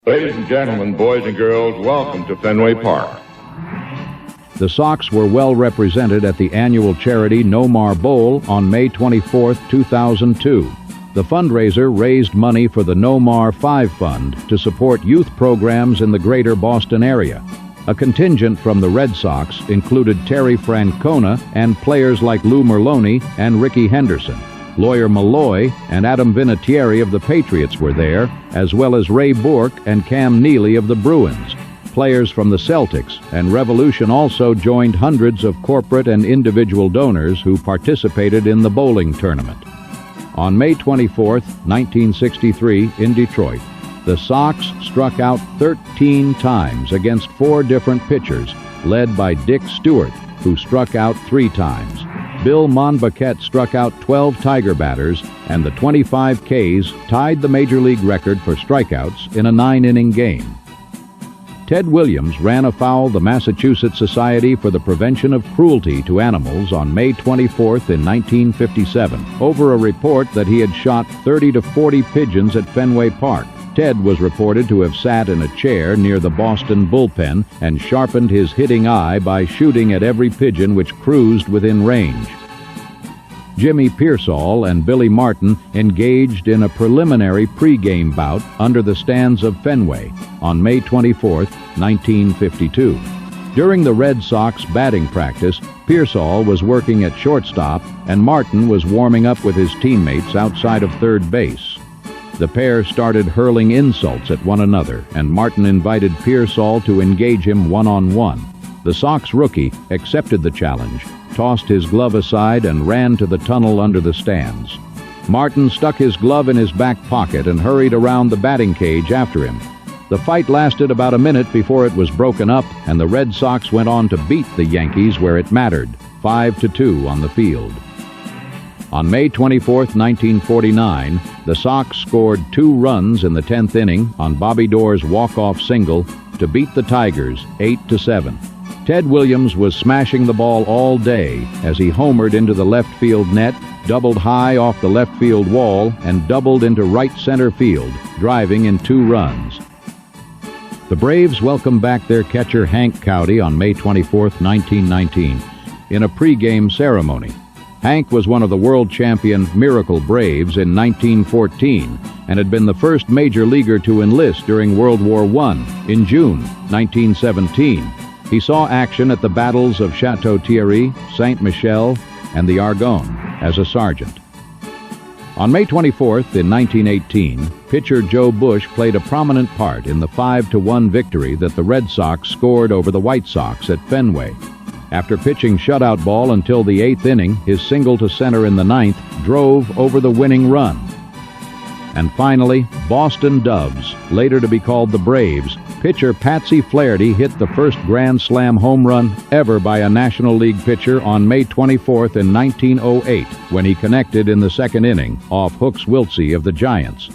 Ladies and gentlemen, boys and girls, welcome to Fenway Park. The Sox were well represented at the annual charity No Mar Bowl on May 24, 2002. The fundraiser raised money for the No Mar 5 Fund to support youth programs in the greater Boston area. A contingent from the Red Sox included Terry Francona and players like Lou Merlone and Ricky Henderson. Lawyer Malloy and Adam Vinatieri of the Patriots were there, as well as Ray Bourque and Cam Neely of the Bruins. Players from the Celtics and Revolution also joined hundreds of corporate and individual donors who participated in the bowling tournament. On May 24, 1963, in Detroit, the Sox struck out 13 times against 4 different pitchers, led by Dick Stewart, who struck out 3 times. Bill Monbaquette struck out 12 Tiger batters, and the 25 Ks tied the Major League record for strikeouts in a 9-inning game. Ted Williams ran afoul the Massachusetts Society for the Prevention of Cruelty to Animals on May 24th in 1957 over a report that he had shot 30 to 40 pigeons at Fenway Park. Ted was reported to have sat in a chair near the Boston bullpen and sharpened his hitting eye by shooting at every pigeon which cruised within range. Jimmy Pearsall and Billy Martin engaged in a preliminary pregame bout under the stands of Fenway on May 24, 1952. During the Red Sox batting practice, Pearsall was working at shortstop and Martin was warming up with his teammates outside of third base. The pair started hurling insults at one another, and Martin invited Pearsall to engage him one-on-one. The Sox rookie accepted the challenge, tossed his glove aside, and ran to the tunnel under the stands. Martin stuck his glove in his back pocket and hurried around the batting cage after him. The fight lasted about a minute before it was broken up, and the Red Sox went on to beat the Yankees where it mattered, 5-2 on the field. On May 24, 1949, the Sox scored 2 runs in the 10th inning on Bobby Doerr's walk-off single to beat the Tigers 8-7. Ted Williams was smashing the ball all day as he homered into the left field net, doubled high off the left field wall, and doubled into right center field, driving in 2 runs. The Braves welcomed back their catcher Hank Cowdy on May 24, 1919, in a pregame ceremony. Hank was one of the world champion Miracle Braves in 1914 and had been the first major leaguer to enlist during World War I. In June 1917, he saw action at the battles of Château-Thierry, Saint-Michel, and the Argonne as a sergeant. On May 24th in 1918, pitcher Joe Bush played a prominent part in the 5-1 victory that the Red Sox scored over the White Sox at Fenway. After pitching shutout ball until the 8th inning, his single to center in the 9th drove over the winning run. And finally, Boston Doves, later to be called the Braves, pitcher Patsy Flaherty hit the first Grand Slam home run ever by a National League pitcher on May 24th in 1908 when he connected in the 2nd inning off Hooks Wiltse of the Giants.